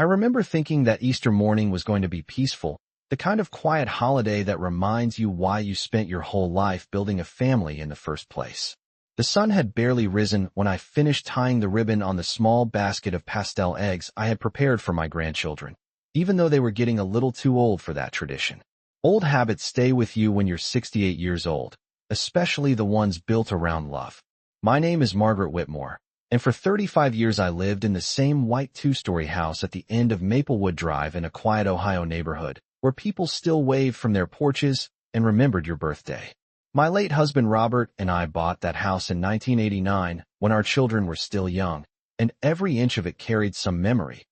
I remember thinking that Easter morning was going to be peaceful, the kind of quiet holiday that reminds you why you spent your whole life building a family in the first place. The sun had barely risen when I finished tying the ribbon on the small basket of pastel eggs I had prepared for my grandchildren, even though they were getting a little too old for that tradition. Old habits stay with you when you're 68 years old, especially the ones built around love. My name is Margaret Whitmore, and for 35 years I lived in the same white two-story house at the end of Maplewood Drive in a quiet Ohio neighborhood, where people still waved from their porches and remembered your birthday. My late husband Robert and I bought that house in 1989 when our children were still young, and every inch of it carried some memory.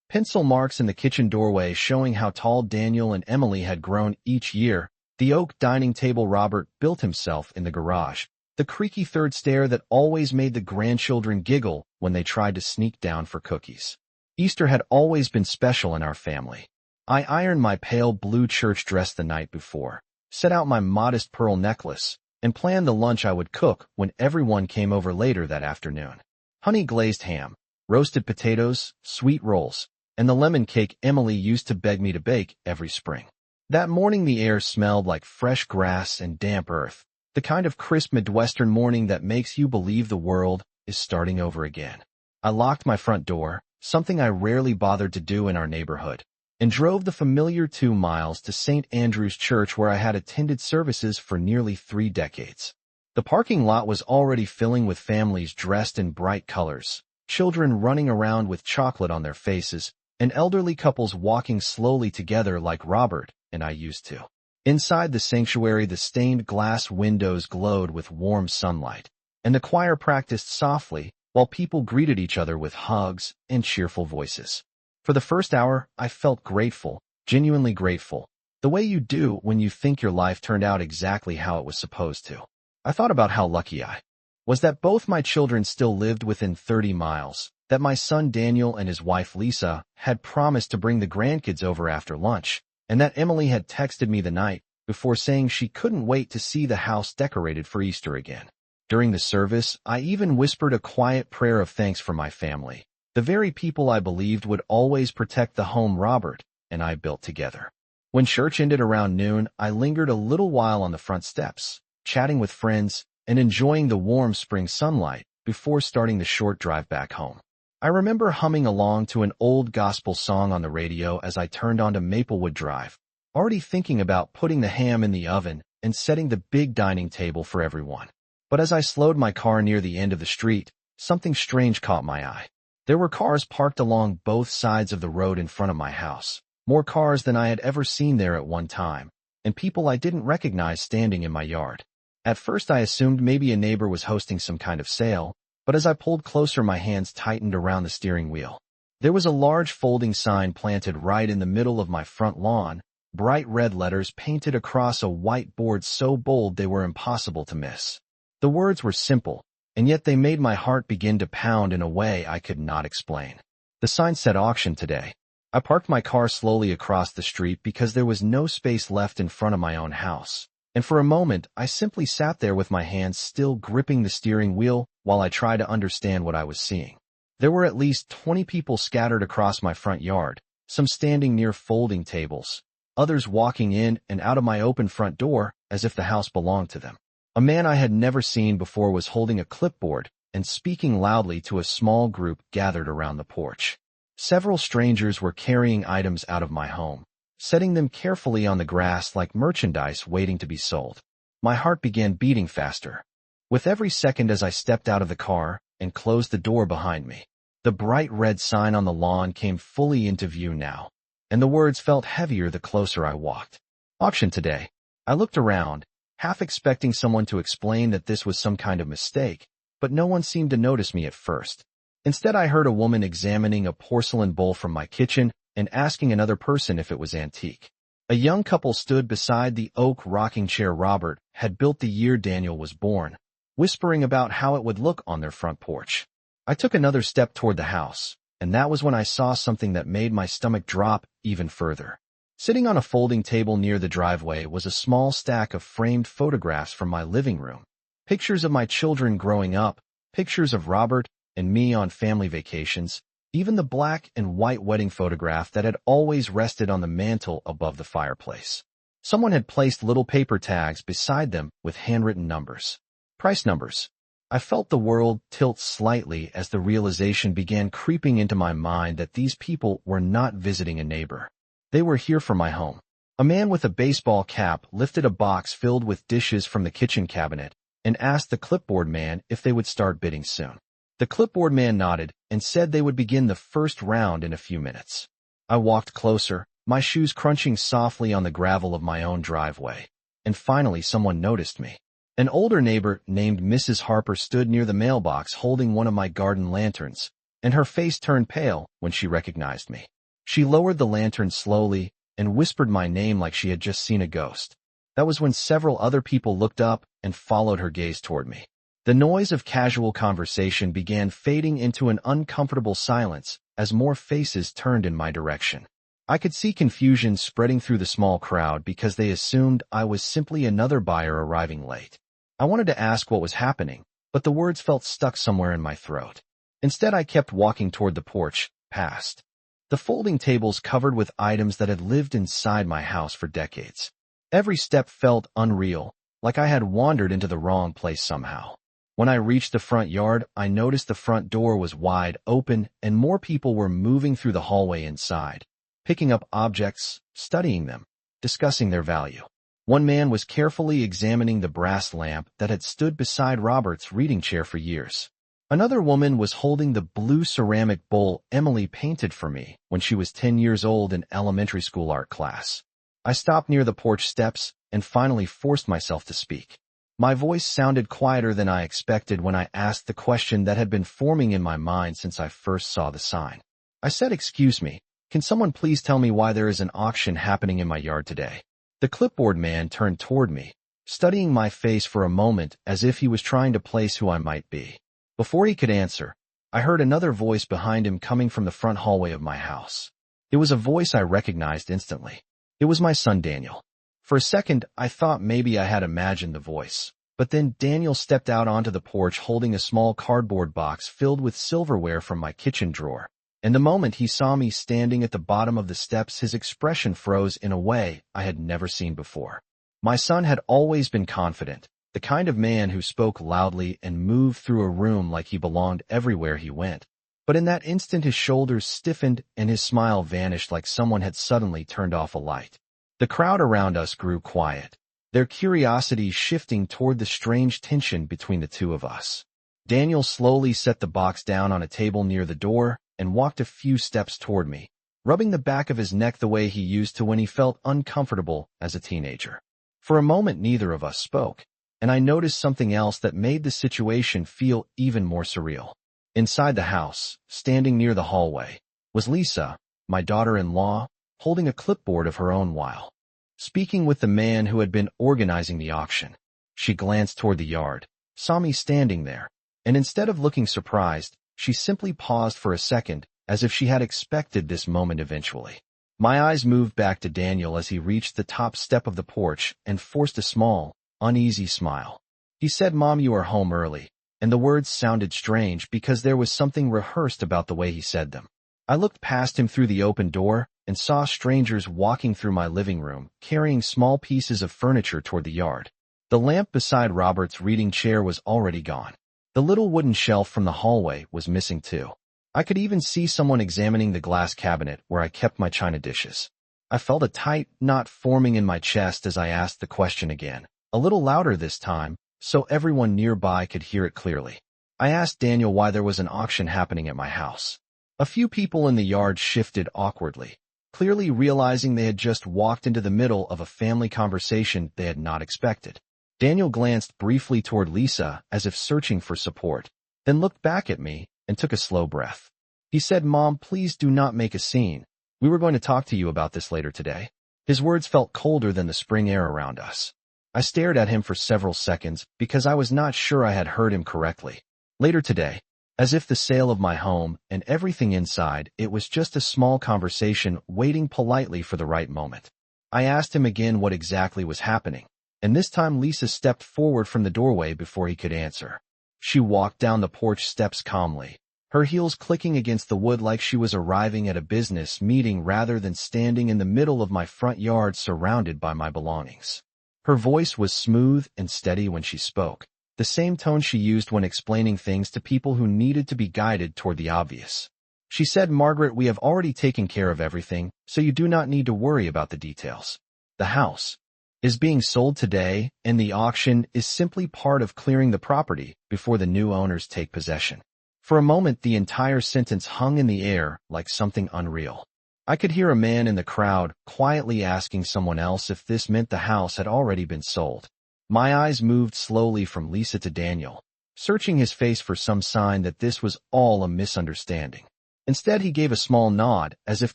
Pencil marks in the kitchen doorway showing how tall Daniel and Emily had grown each year, the oak dining table Robert built himself in the garage, the creaky third stair that always made the grandchildren giggle when they tried to sneak down for cookies. Easter had always been special in our family. I ironed my pale blue church dress the night before, set out my modest pearl necklace, and planned the lunch I would cook when everyone came over later that afternoon. Honey-glazed ham, roasted potatoes, sweet rolls, and the lemon cake Emily used to beg me to bake every spring. That morning the air smelled like fresh grass and damp earth, the kind of crisp Midwestern morning that makes you believe the world is starting over again. I locked my front door, something I rarely bothered to do in our neighborhood, and drove the familiar 2 miles to St. Andrew's Church where I had attended services for nearly 3 decades. The parking lot was already filling with families dressed in bright colors, children running around with chocolate on their faces, and elderly couples walking slowly together like Robert and I used to. Inside the sanctuary, the stained glass windows glowed with warm sunlight, and the choir practiced softly while people greeted each other with hugs and cheerful voices. For the first hour, I felt grateful, genuinely grateful, the way you do when you think your life turned out exactly how it was supposed to. I thought about how lucky I was that both my children still lived within 30 miles, that my son Daniel and his wife Lisa had promised to bring the grandkids over after lunch, and that Emily had texted me the night before saying she couldn't wait to see the house decorated for Easter again. During the service, I even whispered a quiet prayer of thanks for my family, the very people I believed would always protect the home Robert and I built together. When church ended around noon, I lingered a little while on the front steps, chatting with friends and enjoying the warm spring sunlight before starting the short drive back home. I remember humming along to an old gospel song on the radio as I turned onto Maplewood Drive, already thinking about putting the ham in the oven and setting the big dining table for everyone. But as I slowed my car near the end of the street, something strange caught my eye. There were cars parked along both sides of the road in front of my house, more cars than I had ever seen there at one time, and people I didn't recognize standing in my yard. At first I assumed maybe a neighbor was hosting some kind of sale, but as I pulled closer my hands tightened around the steering wheel. There was a large folding sign planted right in the middle of my front lawn, bright red letters painted across a white board so bold they were impossible to miss. The words were simple, and yet they made my heart begin to pound in a way I could not explain. The sign said auction today. I parked my car slowly across the street because there was no space left in front of my own house, and for a moment I simply sat there with my hands still gripping the steering wheel while I tried to understand what I was seeing. There were at least 20 people scattered across my front yard, some standing near folding tables, others walking in and out of my open front door as if the house belonged to them. A man I had never seen before was holding a clipboard and speaking loudly to a small group gathered around the porch. Several strangers were carrying items out of my home, setting them carefully on the grass like merchandise waiting to be sold. My heart began beating faster. With every second as I stepped out of the car and closed the door behind me, the bright red sign on the lawn came fully into view now, and the words felt heavier the closer I walked. Auction today. I looked around, half expecting someone to explain that this was some kind of mistake, but no one seemed to notice me at first. Instead, I heard a woman examining a porcelain bowl from my kitchen and asking another person if it was antique. A young couple stood beside the oak rocking chair Robert had built the year Daniel was born, whispering about how it would look on their front porch. I took another step toward the house, and that was when I saw something that made my stomach drop even further. Sitting on a folding table near the driveway was a small stack of framed photographs from my living room. Pictures of my children growing up, pictures of Robert and me on family vacations, even the black and white wedding photograph that had always rested on the mantel above the fireplace. Someone had placed little paper tags beside them with handwritten numbers. Price numbers. I felt the world tilt slightly as the realization began creeping into my mind that these people were not visiting a neighbor. They were here for my home. A man with a baseball cap lifted a box filled with dishes from the kitchen cabinet and asked the clipboard man if they would start bidding soon. The clipboard man nodded and said they would begin the first round in a few minutes. I walked closer, my shoes crunching softly on the gravel of my own driveway. And finally someone noticed me. An older neighbor named Mrs. Harper stood near the mailbox holding one of my garden lanterns, and her face turned pale when she recognized me. She lowered the lantern slowly and whispered my name like she had just seen a ghost. That was when several other people looked up and followed her gaze toward me. The noise of casual conversation began fading into an uncomfortable silence as more faces turned in my direction. I could see confusion spreading through the small crowd because they assumed I was simply another buyer arriving late. I wanted to ask what was happening, but the words felt stuck somewhere in my throat. Instead, I kept walking toward the porch, past the folding tables covered with items that had lived inside my house for decades. Every step felt unreal, like I had wandered into the wrong place somehow. When I reached the front yard, I noticed the front door was wide open and more people were moving through the hallway inside, picking up objects, studying them, discussing their value. One man was carefully examining the brass lamp that had stood beside Robert's reading chair for years. Another woman was holding the blue ceramic bowl Emily painted for me when she was 10 years old in elementary school art class. I stopped near the porch steps and finally forced myself to speak. My voice sounded quieter than I expected when I asked the question that had been forming in my mind since I first saw the sign. I said, "Excuse me, can someone please tell me why there is an auction happening in my yard today?" The clipboard man turned toward me, studying my face for a moment as if he was trying to place who I might be. Before he could answer, I heard another voice behind him coming from the front hallway of my house. It was a voice I recognized instantly. It was my son Daniel. For a second, I thought maybe I had imagined the voice, but then Daniel stepped out onto the porch holding a small cardboard box filled with silverware from my kitchen drawer. And the moment he saw me standing at the bottom of the steps, his expression froze in a way I had never seen before. My son had always been confident, the kind of man who spoke loudly and moved through a room like he belonged everywhere he went. But in that instant his shoulders stiffened and his smile vanished like someone had suddenly turned off a light. The crowd around us grew quiet, their curiosity shifting toward the strange tension between the two of us. Daniel slowly set the box down on a table near the door and walked a few steps toward me, rubbing the back of his neck the way he used to when he felt uncomfortable as a teenager. For a moment neither of us spoke, and I noticed something else that made the situation feel even more surreal. Inside the house, standing near the hallway, was Lisa, my daughter-in-law, holding a clipboard of her own while speaking with the man who had been organizing the auction. She glanced toward the yard, saw me standing there, and instead of looking surprised, she simply paused for a second, as if she had expected this moment eventually. My eyes moved back to Daniel as he reached the top step of the porch and forced a small, uneasy smile. He said, "Mom, you are home early," and the words sounded strange because there was something rehearsed about the way he said them. I looked past him through the open door and saw strangers walking through my living room, carrying small pieces of furniture toward the yard. The lamp beside Robert's reading chair was already gone. The little wooden shelf from the hallway was missing too. I could even see someone examining the glass cabinet where I kept my china dishes. I felt a tight knot forming in my chest as I asked the question again, a little louder this time, so everyone nearby could hear it clearly. I asked Daniel why there was an auction happening at my house. A few people in the yard shifted awkwardly, clearly realizing they had just walked into the middle of a family conversation they had not expected. Daniel glanced briefly toward Lisa as if searching for support, then looked back at me and took a slow breath. He said, "Mom, please do not make a scene. We were going to talk to you about this later today." His words felt colder than the spring air around us. I stared at him for several seconds because I was not sure I had heard him correctly. Later today, as if the sale of my home and everything inside it was just a small conversation waiting politely for the right moment. I asked him again what exactly was happening, and this time Lisa stepped forward from the doorway before he could answer. She walked down the porch steps calmly, her heels clicking against the wood like she was arriving at a business meeting rather than standing in the middle of my front yard surrounded by my belongings. Her voice was smooth and steady when she spoke, the same tone she used when explaining things to people who needed to be guided toward the obvious. She said, "Margaret, we have already taken care of everything, so you do not need to worry about the details. The house is being sold today, and the auction is simply part of clearing the property before the new owners take possession." For a moment, the entire sentence hung in the air like something unreal. I could hear a man in the crowd quietly asking someone else if this meant the house had already been sold. My eyes moved slowly from Lisa to Daniel, searching his face for some sign that this was all a misunderstanding. Instead, he gave a small nod, as if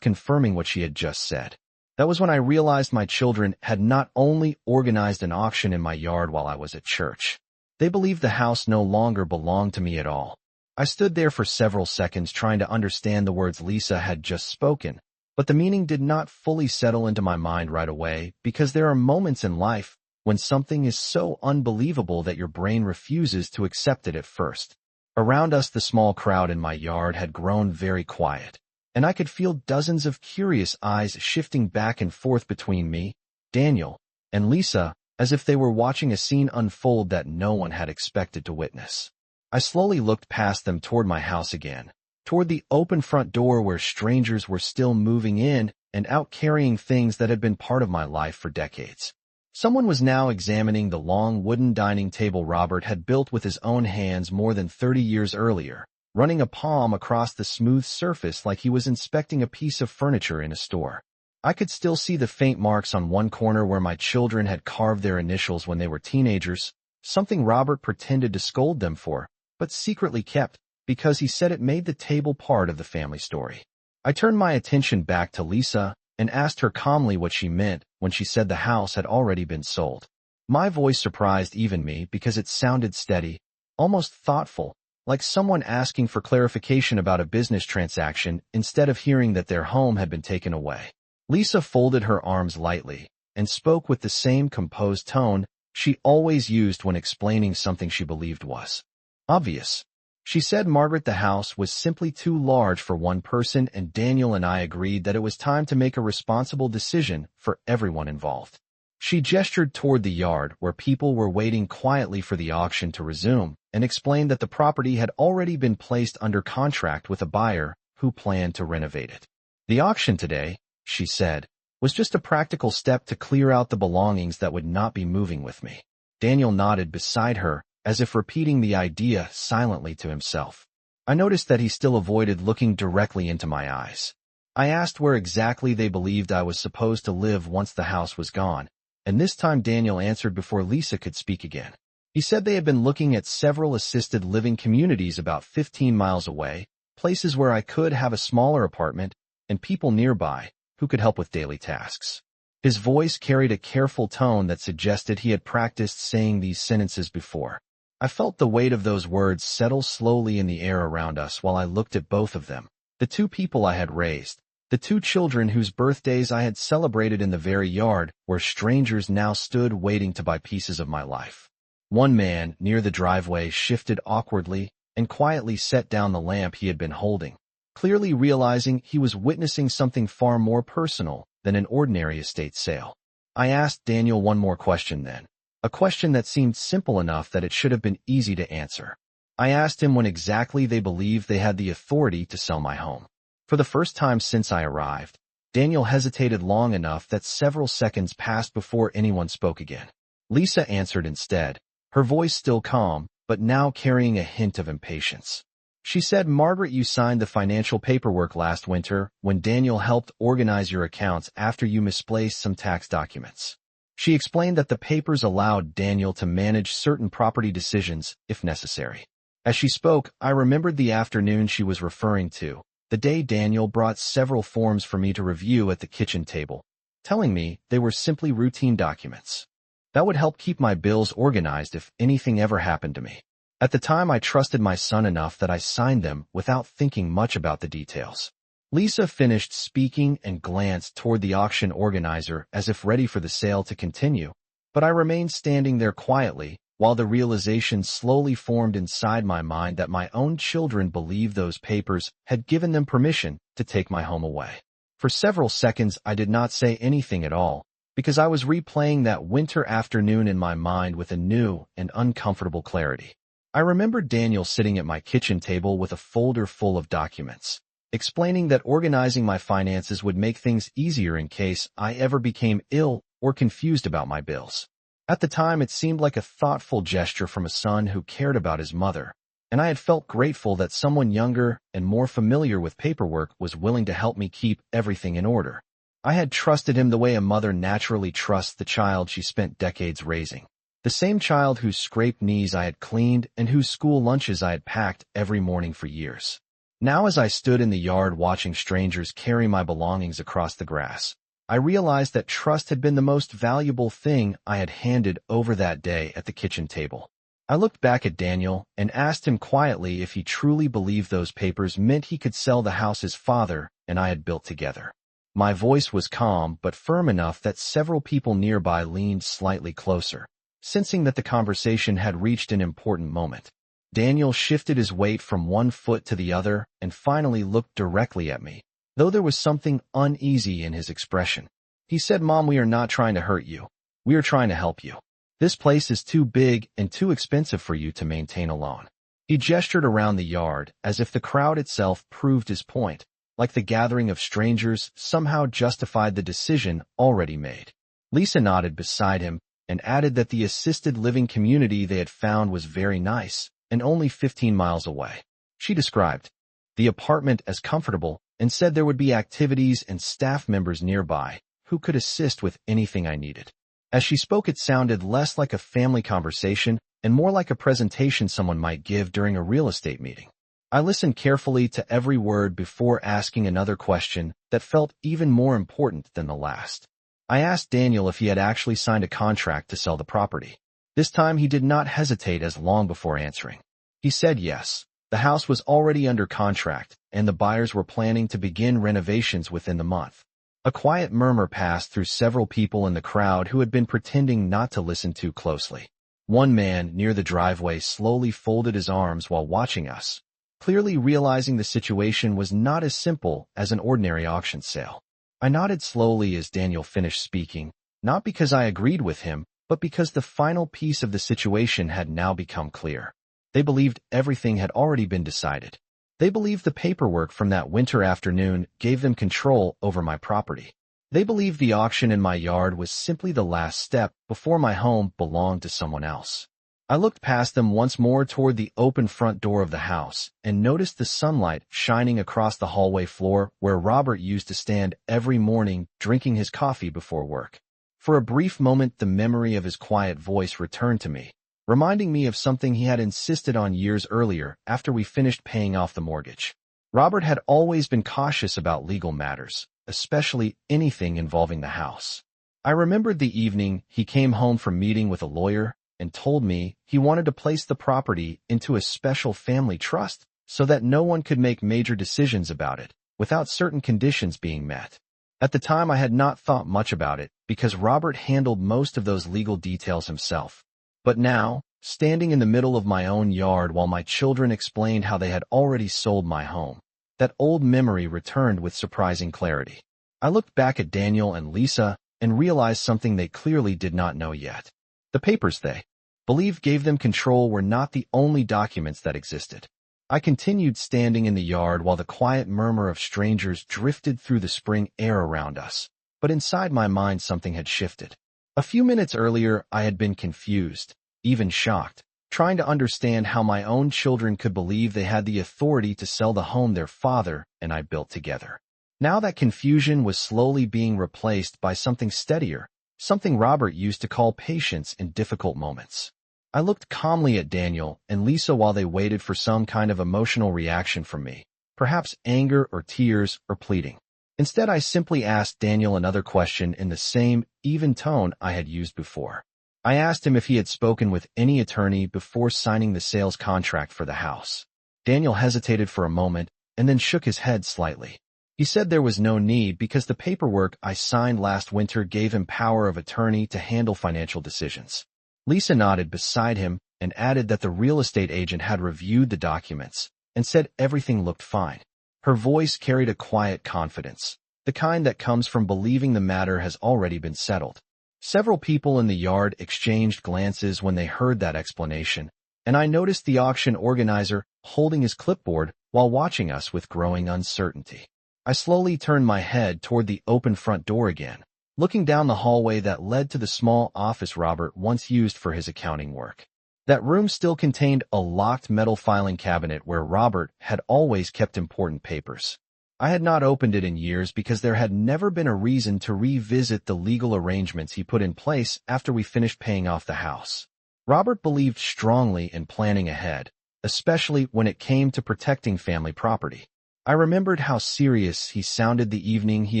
confirming what she had just said. That was when I realized my children had not only organized an auction in my yard while I was at church. They believed the house no longer belonged to me at all. I stood there for several seconds trying to understand the words Lisa had just spoken, but the meaning did not fully settle into my mind right away because there are moments in life when something is so unbelievable that your brain refuses to accept it at first. Around us, the small crowd in my yard had grown very quiet, and I could feel dozens of curious eyes shifting back and forth between me, Daniel, and Lisa, as if they were watching a scene unfold that no one had expected to witness. I slowly looked past them toward my house again, toward the open front door where strangers were still moving in and out carrying things that had been part of my life for decades. Someone was now examining the long wooden dining table Robert had built with his own hands more than 30 years earlier, running a palm across the smooth surface like he was inspecting a piece of furniture in a store. I could still see the faint marks on one corner where my children had carved their initials when they were teenagers, something Robert pretended to scold them for, but secretly kept, because he said it made the table part of the family story. I turned my attention back to Lisa and asked her calmly what she meant when she said the house had already been sold. My voice surprised even me because it sounded steady, almost thoughtful, like someone asking for clarification about a business transaction instead of hearing that their home had been taken away. Lisa folded her arms lightly and spoke with the same composed tone she always used when explaining something she believed was obvious. She said, "Margaret, the house was simply too large for one person, and Daniel and I agreed that it was time to make a responsible decision for everyone involved." She gestured toward the yard where people were waiting quietly for the auction to resume and explained that the property had already been placed under contract with a buyer who planned to renovate it. "The auction today," she said, "was just a practical step to clear out the belongings that would not be moving with me." Daniel nodded beside her, as if repeating the idea silently to himself. I noticed that he still avoided looking directly into my eyes. I asked where exactly they believed I was supposed to live once the house was gone, and this time Daniel answered before Lisa could speak again. He said they had been looking at several assisted living communities about 15 miles away, places where I could have a smaller apartment and people nearby who could help with daily tasks. His voice carried a careful tone that suggested he had practiced saying these sentences before. I felt the weight of those words settle slowly in the air around us while I looked at both of them, the two people I had raised, the two children whose birthdays I had celebrated in the very yard where strangers now stood waiting to buy pieces of my life. One man, near the driveway, shifted awkwardly and quietly set down the lamp he had been holding, clearly realizing he was witnessing something far more personal than an ordinary estate sale. I asked Daniel one more question then. A question that seemed simple enough that it should have been easy to answer. I asked him when exactly they believed they had the authority to sell my home. For the first time since I arrived, Daniel hesitated long enough that several seconds passed before anyone spoke again. Lisa answered instead, her voice still calm, but now carrying a hint of impatience. She said, "Margaret, you signed the financial paperwork last winter when Daniel helped organize your accounts after you misplaced some tax documents." She explained that the papers allowed Daniel to manage certain property decisions if necessary. As she spoke, I remembered the afternoon she was referring to, the day Daniel brought several forms for me to review at the kitchen table, telling me they were simply routine documents that would help keep my bills organized if anything ever happened to me. At the time, I trusted my son enough that I signed them without thinking much about the details. Lisa finished speaking and glanced toward the auction organizer as if ready for the sale to continue, but I remained standing there quietly, while the realization slowly formed inside my mind that my own children believed those papers had given them permission to take my home away. For several seconds, I did not say anything at all, because I was replaying that winter afternoon in my mind with a new and uncomfortable clarity. I remembered Daniel sitting at my kitchen table with a folder full of documents, explaining that organizing my finances would make things easier in case I ever became ill or confused about my bills. At the time, it seemed like a thoughtful gesture from a son who cared about his mother, and I had felt grateful that someone younger and more familiar with paperwork was willing to help me keep everything in order. I had trusted him the way a mother naturally trusts the child she spent decades raising, the same child whose scraped knees I had cleaned and whose school lunches I had packed every morning for years. Now, as I stood in the yard watching strangers carry my belongings across the grass, I realized that trust had been the most valuable thing I had handed over that day at the kitchen table. I looked back at Daniel and asked him quietly if he truly believed those papers meant he could sell the house his father and I had built together. My voice was calm but firm enough that several people nearby leaned slightly closer, sensing that the conversation had reached an important moment. Daniel shifted his weight from one foot to the other and finally looked directly at me, though there was something uneasy in his expression. He said, "Mom, we are not trying to hurt you. We are trying to help you. This place is too big and too expensive for you to maintain alone." He gestured around the yard as if the crowd itself proved his point, like the gathering of strangers somehow justified the decision already made. Lisa nodded beside him and added that the assisted living community they had found was very nice and only 15 miles away. She described the apartment as comfortable and said there would be activities and staff members nearby who could assist with anything I needed. As she spoke, it sounded less like a family conversation and more like a presentation someone might give during a real estate meeting. I listened carefully to every word before asking another question that felt even more important than the last. I asked Daniel if he had actually signed a contract to sell the property. This time he did not hesitate as long before answering. He said yes. The house was already under contract, and the buyers were planning to begin renovations within the month. A quiet murmur passed through several people in the crowd who had been pretending not to listen too closely. One man near the driveway slowly folded his arms while watching us, clearly realizing the situation was not as simple as an ordinary auction sale. I nodded slowly as Daniel finished speaking, not because I agreed with him, but because the final piece of the situation had now become clear. They believed everything had already been decided. They believed the paperwork from that winter afternoon gave them control over my property. They believed the auction in my yard was simply the last step before my home belonged to someone else. I looked past them once more toward the open front door of the house and noticed the sunlight shining across the hallway floor where Robert used to stand every morning drinking his coffee before work. For a brief moment, the memory of his quiet voice returned to me, reminding me of something he had insisted on years earlier after we finished paying off the mortgage. Robert had always been cautious about legal matters, especially anything involving the house. I remembered the evening he came home from meeting with a lawyer and told me he wanted to place the property into a special family trust so that no one could make major decisions about it without certain conditions being met. At the time, I had not thought much about it because Robert handled most of those legal details himself. But now, standing in the middle of my own yard while my children explained how they had already sold my home, that old memory returned with surprising clarity. I looked back at Daniel and Lisa and realized something they clearly did not know yet. The papers they believed gave them control were not the only documents that existed. I continued standing in the yard while the quiet murmur of strangers drifted through the spring air around us, but inside my mind something had shifted. A few minutes earlier, I had been confused, even shocked, trying to understand how my own children could believe they had the authority to sell the home their father and I built together. Now that confusion was slowly being replaced by something steadier, something Robert used to call patience in difficult moments. I looked calmly at Daniel and Lisa while they waited for some kind of emotional reaction from me, perhaps anger or tears or pleading. Instead, I simply asked Daniel another question in the same, even tone I had used before. I asked him if he had spoken with any attorney before signing the sales contract for the house. Daniel hesitated for a moment and then shook his head slightly. He said there was no need because the paperwork I signed last winter gave him power of attorney to handle financial decisions. Lisa nodded beside him and added that the real estate agent had reviewed the documents and said everything looked fine. Her voice carried a quiet confidence, the kind that comes from believing the matter has already been settled. Several people in the yard exchanged glances when they heard that explanation, and I noticed the auction organizer holding his clipboard while watching us with growing uncertainty. I slowly turned my head toward the open front door again, looking down the hallway that led to the small office Robert once used for his accounting work. That room still contained a locked metal filing cabinet where Robert had always kept important papers. I had not opened it in years because there had never been a reason to revisit the legal arrangements he put in place after we finished paying off the house. Robert believed strongly in planning ahead, especially when it came to protecting family property. I remembered how serious he sounded the evening he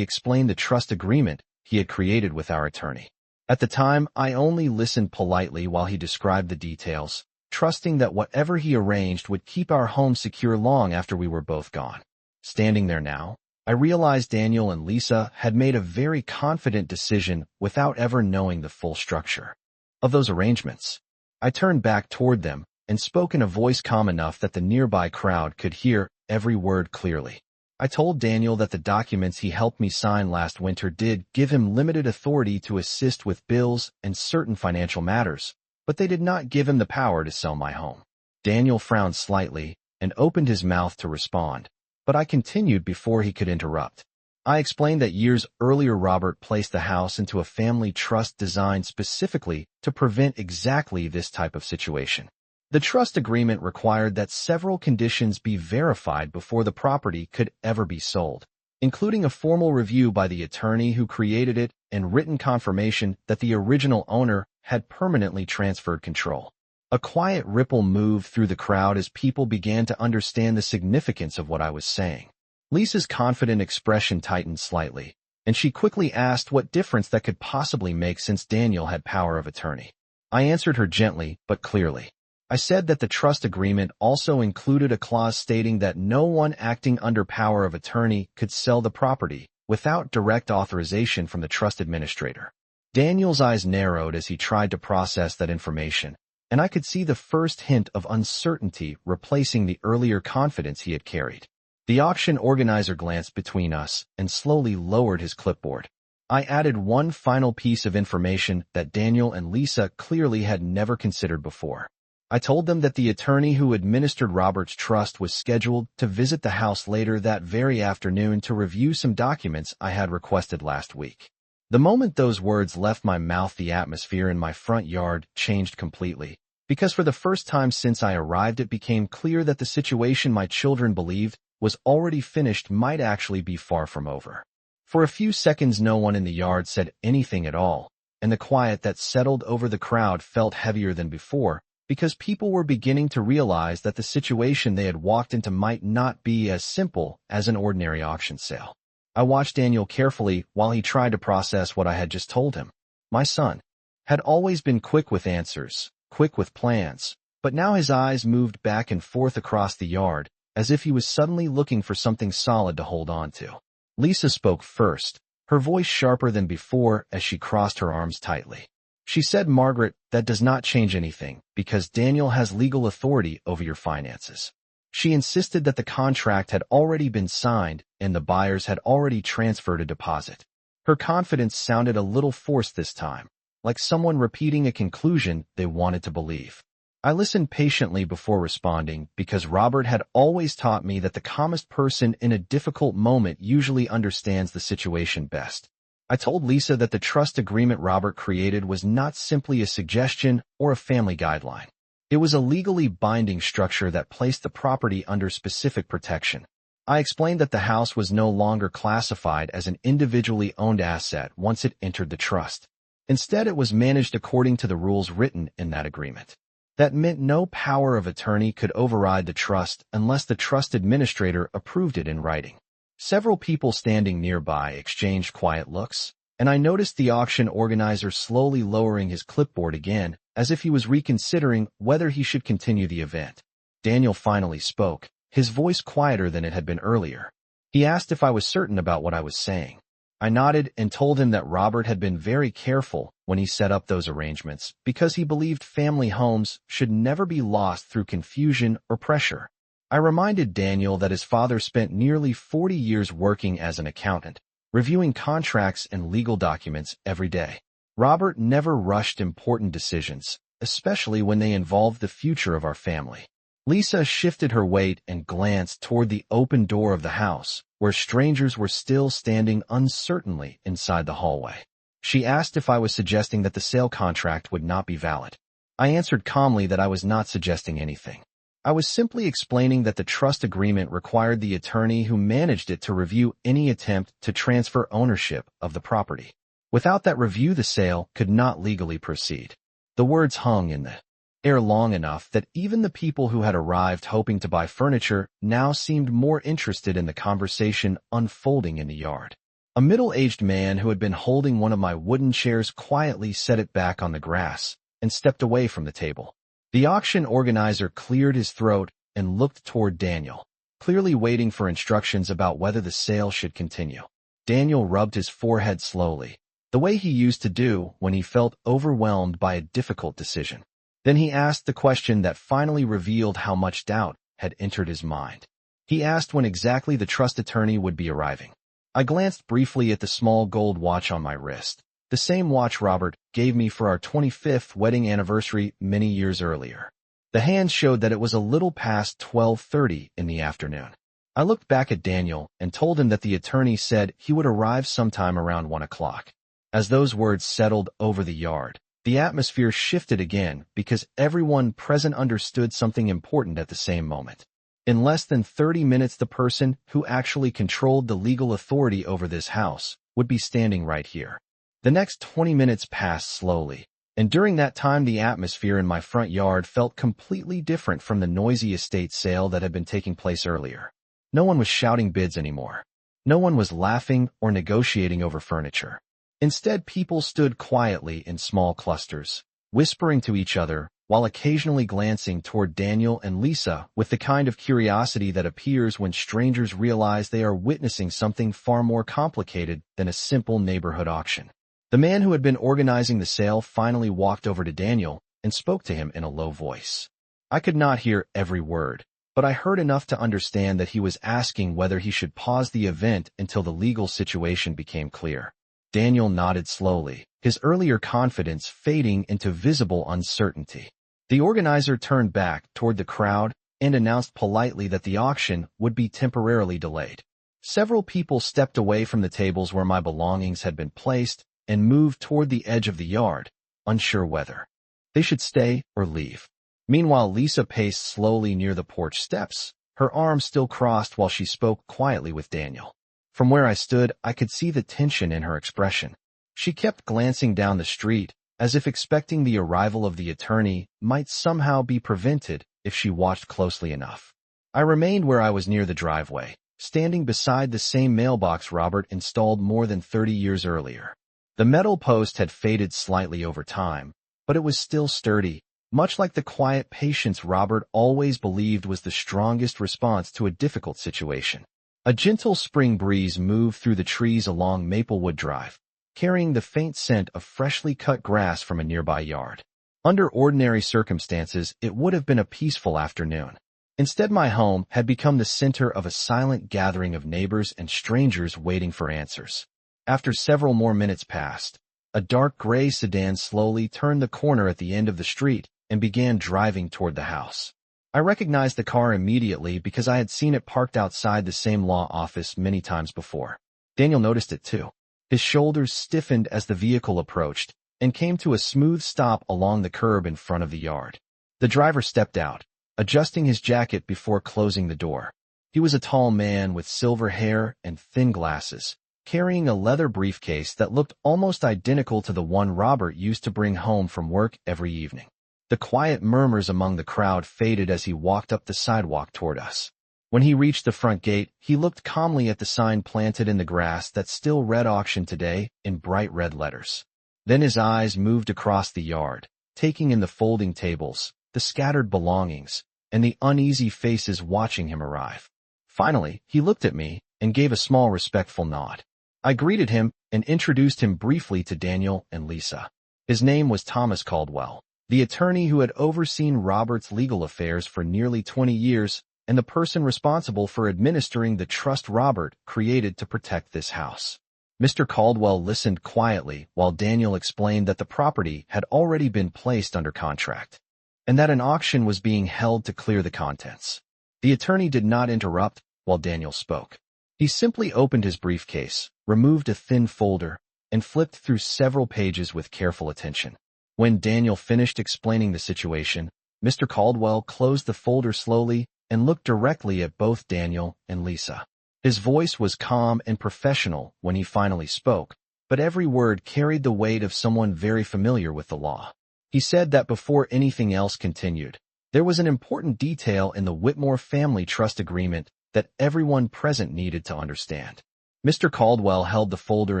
explained the trust agreement he had created with our attorney. At the time, I only listened politely while he described the details, trusting that whatever he arranged would keep our home secure long after we were both gone. Standing there now, I realized Daniel and Lisa had made a very confident decision without ever knowing the full structure of those arrangements. I turned back toward them and spoke in a voice calm enough that the nearby crowd could hear every word clearly. I told Daniel that the documents he helped me sign last winter did give him limited authority to assist with bills and certain financial matters, but they did not give him the power to sell my home. Daniel frowned slightly and opened his mouth to respond, but I continued before he could interrupt. I explained that years earlier Robert placed the house into a family trust designed specifically to prevent exactly this type of situation. The trust agreement required that several conditions be verified before the property could ever be sold, including a formal review by the attorney who created it and written confirmation that the original owner had permanently transferred control. A quiet ripple moved through the crowd as people began to understand the significance of what I was saying. Lisa's confident expression tightened slightly, and she quickly asked what difference that could possibly make since Daniel had power of attorney. I answered her gently but clearly. I said that the trust agreement also included a clause stating that no one acting under power of attorney could sell the property without direct authorization from the trust administrator. Daniel's eyes narrowed as he tried to process that information, and I could see the first hint of uncertainty replacing the earlier confidence he had carried. The auction organizer glanced between us and slowly lowered his clipboard. I added one final piece of information that Daniel and Lisa clearly had never considered before. I told them that the attorney who administered Robert's trust was scheduled to visit the house later that very afternoon to review some documents I had requested last week. The moment those words left my mouth, the atmosphere in my front yard changed completely, because for the first time since I arrived it became clear that the situation my children believed was already finished might actually be far from over. For a few seconds no one in the yard said anything at all, and the quiet that settled over the crowd felt heavier than before, because people were beginning to realize that the situation they had walked into might not be as simple as an ordinary auction sale. I watched Daniel carefully while he tried to process what I had just told him. My son had always been quick with answers, quick with plans, but now his eyes moved back and forth across the yard, as if he was suddenly looking for something solid to hold on to. Lisa spoke first, her voice sharper than before as she crossed her arms tightly. She said, "Margaret, that does not change anything, because Daniel has legal authority over your finances." She insisted that the contract had already been signed and the buyers had already transferred a deposit. Her confidence sounded a little forced this time, like someone repeating a conclusion they wanted to believe. I listened patiently before responding because Robert had always taught me that the calmest person in a difficult moment usually understands the situation best. I told Lisa that the trust agreement Robert created was not simply a suggestion or a family guideline. It was a legally binding structure that placed the property under specific protection. I explained that the house was no longer classified as an individually owned asset once it entered the trust. Instead, it was managed according to the rules written in that agreement. That meant no power of attorney could override the trust unless the trust administrator approved it in writing. Several people standing nearby exchanged quiet looks, and I noticed the auction organizer slowly lowering his clipboard again, as if he was reconsidering whether he should continue the event. Daniel finally spoke, his voice quieter than it had been earlier. He asked if I was certain about what I was saying. I nodded and told him that Robert had been very careful when when he set up those arrangements because he believed family homes should never be lost through confusion or pressure. I reminded Daniel that his father spent nearly 40 years working as an accountant, reviewing contracts and legal documents every day. Robert never rushed important decisions, especially when they involved the future of our family. Lisa shifted her weight and glanced toward the open door of the house, where strangers were still standing uncertainly inside the hallway. She asked if I was suggesting that the sale contract would not be valid. I answered calmly that I was not suggesting anything. I was simply explaining that the trust agreement required the attorney who managed it to review any attempt to transfer ownership of the property. Without that review, the sale could not legally proceed. The words hung in the air long enough that even the people who had arrived hoping to buy furniture now seemed more interested in the conversation unfolding in the yard. A middle-aged man who had been holding one of my wooden chairs quietly set it back on the grass and stepped away from the table. The auction organizer cleared his throat and looked toward Daniel, clearly waiting for instructions about whether the sale should continue. Daniel rubbed his forehead slowly, the way he used to do when he felt overwhelmed by a difficult decision. Then he asked the question that finally revealed how much doubt had entered his mind. He asked when exactly the trust attorney would be arriving. I glanced briefly at the small gold watch on my wrist, the same watch Robert gave me for our 25th wedding anniversary many years earlier. The hand showed that it was a little past 12:30 in the afternoon. I looked back at Daniel and told him that the attorney said he would arrive sometime around 1 o'clock. As those words settled over the yard, the atmosphere shifted again because everyone present understood something important at the same moment. In less than 30 minutes, the person who actually controlled the legal authority over this house would be standing right here. The next 20 minutes passed slowly, and during that time the atmosphere in my front yard felt completely different from the noisy estate sale that had been taking place earlier. No one was shouting bids anymore. No one was laughing or negotiating over furniture. Instead, people stood quietly in small clusters, whispering to each other, while occasionally glancing toward Daniel and Lisa with the kind of curiosity that appears when strangers realize they are witnessing something far more complicated than a simple neighborhood auction. The man who had been organizing the sale finally walked over to Daniel and spoke to him in a low voice. I could not hear every word, but I heard enough to understand that he was asking whether he should pause the event until the legal situation became clear. Daniel nodded slowly, his earlier confidence fading into visible uncertainty. The organizer turned back toward the crowd and announced politely that the auction would be temporarily delayed. Several people stepped away from the tables where my belongings had been placed and moved toward the edge of the yard, unsure whether they should stay or leave. Meanwhile, Lisa paced slowly near the porch steps, her arms still crossed while she spoke quietly with Daniel. From where I stood, I could see the tension in her expression. She kept glancing down the street, as if expecting the arrival of the attorney might somehow be prevented if she watched closely enough. I remained where I was near the driveway, standing beside the same mailbox Robert installed more than 30 years earlier. The metal post had faded slightly over time, but it was still sturdy, much like the quiet patience Robert always believed was the strongest response to a difficult situation. A gentle spring breeze moved through the trees along Maplewood Drive, carrying the faint scent of freshly cut grass from a nearby yard. Under ordinary circumstances, it would have been a peaceful afternoon. Instead, my home had become the center of a silent gathering of neighbors and strangers waiting for answers. After several more minutes passed, a dark gray sedan slowly turned the corner at the end of the street and began driving toward the house. I recognized the car immediately because I had seen it parked outside the same law office many times before. Daniel noticed it too. His shoulders stiffened as the vehicle approached and came to a smooth stop along the curb in front of the yard. The driver stepped out, adjusting his jacket before closing the door. He was a tall man with silver hair and thin glasses, carrying a leather briefcase that looked almost identical to the one Robert used to bring home from work every evening. The quiet murmurs among the crowd faded as he walked up the sidewalk toward us. When he reached the front gate, he looked calmly at the sign planted in the grass that still read "Auction Today" in bright red letters. Then his eyes moved across the yard, taking in the folding tables, the scattered belongings, and the uneasy faces watching him arrive. Finally, he looked at me and gave a small respectful nod. I greeted him and introduced him briefly to Daniel and Lisa. His name was Thomas Caldwell, the attorney who had overseen Robert's legal affairs for nearly 20 years and the person responsible for administering the trust Robert created to protect this house. Mr. Caldwell listened quietly while Daniel explained that the property had already been placed under contract and that an auction was being held to clear the contents. The attorney did not interrupt while Daniel spoke. He simply opened his briefcase, removed a thin folder, and flipped through several pages with careful attention. When Daniel finished explaining the situation, Mr. Caldwell closed the folder slowly and looked directly at both Daniel and Lisa. His voice was calm and professional when he finally spoke, but every word carried the weight of someone very familiar with the law. He said that before anything else continued, there was an important detail in the Whitmore family trust agreement that everyone present needed to understand. Mr. Caldwell held the folder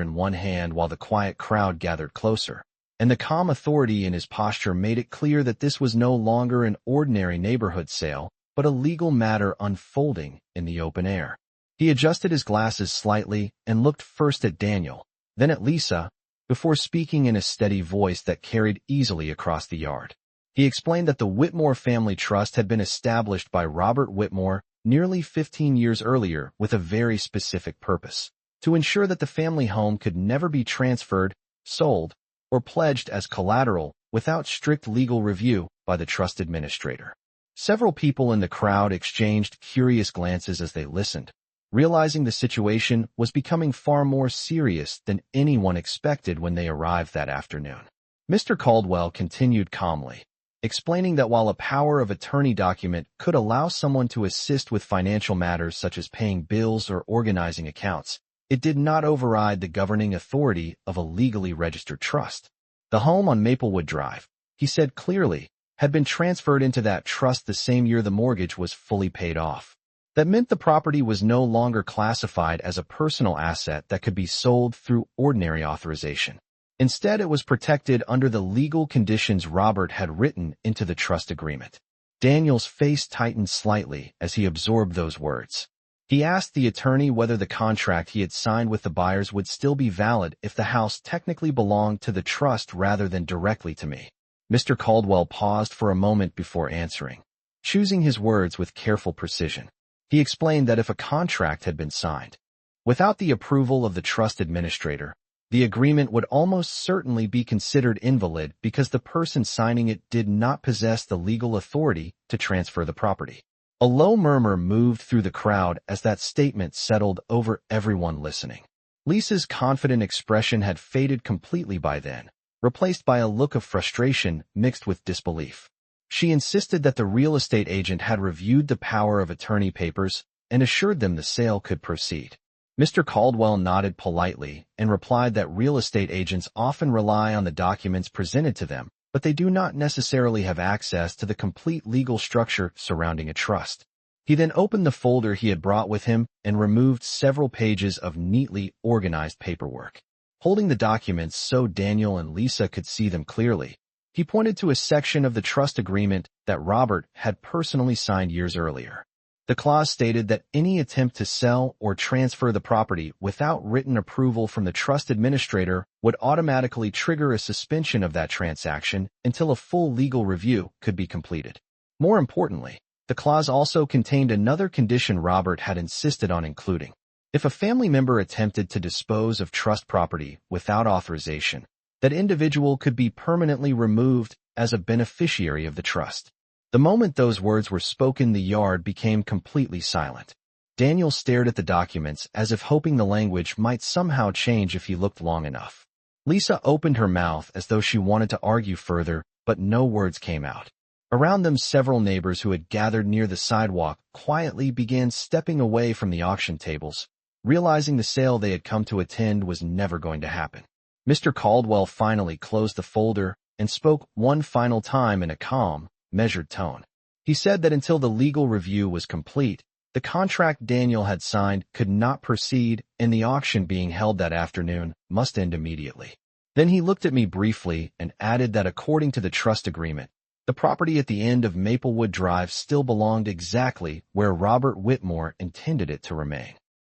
in one hand while the quiet crowd gathered closer, and the calm authority in his posture made it clear that this was no longer an ordinary neighborhood sale, but a legal matter unfolding in the open air. He adjusted his glasses slightly and looked first at Daniel, then at Lisa, before speaking in a steady voice that carried easily across the yard. He explained that the Whitmore Family Trust had been established by Robert Whitmore nearly 15 years earlier with a very specific purpose: to ensure that the family home could never be transferred, sold, or pledged as collateral without strict legal review by the trust administrator. Several people in the crowd exchanged curious glances as they listened, realizing the situation was becoming far more serious than anyone expected when they arrived that afternoon. Mr. Caldwell continued calmly, explaining that while a power of attorney document could allow someone to assist with financial matters such as paying bills or organizing accounts, it did not override the governing authority of a legally registered trust. The home on Maplewood Drive, he said clearly, had been transferred into that trust the same year the mortgage was fully paid off. That meant the property was no longer classified as a personal asset that could be sold through ordinary authorization. Instead, it was protected under the legal conditions Robert had written into the trust agreement. Daniel's face tightened slightly as he absorbed those words. He asked the attorney whether the contract he had signed with the buyers would still be valid if the house technically belonged to the trust rather than directly to me. Mr. Caldwell paused for a moment before answering, choosing his words with careful precision. He explained that if a contract had been signed without the approval of the trust administrator, the agreement would almost certainly be considered invalid because the person signing it did not possess the legal authority to transfer the property. A low murmur moved through the crowd as that statement settled over everyone listening. Lisa's confident expression had faded completely by then, replaced by a look of frustration mixed with disbelief. She insisted that the real estate agent had reviewed the power of attorney papers and assured them the sale could proceed. Mr. Caldwell nodded politely and replied that real estate agents often rely on the documents presented to them, but they do not necessarily have access to the complete legal structure surrounding a trust. He then opened the folder he had brought with him and removed several pages of neatly organized paperwork. Holding the documents so Daniel and Lisa could see them clearly, he pointed to a section of the trust agreement that Robert had personally signed years earlier. The clause stated that any attempt to sell or transfer the property without written approval from the trust administrator would automatically trigger a suspension of that transaction until a full legal review could be completed. More importantly, the clause also contained another condition Robert had insisted on including. If a family member attempted to dispose of trust property without authorization, that individual could be permanently removed as a beneficiary of the trust. The moment those words were spoken, the yard became completely silent. Daniel stared at the documents as if hoping the language might somehow change if he looked long enough. Lisa opened her mouth as though she wanted to argue further, but no words came out. Around them, several neighbors who had gathered near the sidewalk quietly began stepping away from the auction tables, realizing the sale they had come to attend was never going to happen. Mr. Caldwell finally closed the folder and spoke one final time in a calm, measured tone. He said that until the legal review was complete, the contract Daniel had signed could not proceed, and the auction being held that afternoon must end immediately. Then he looked at me briefly and added that according to the trust agreement, the property at the end of Maplewood Drive still belonged exactly where Robert Whitmore intended it to remain.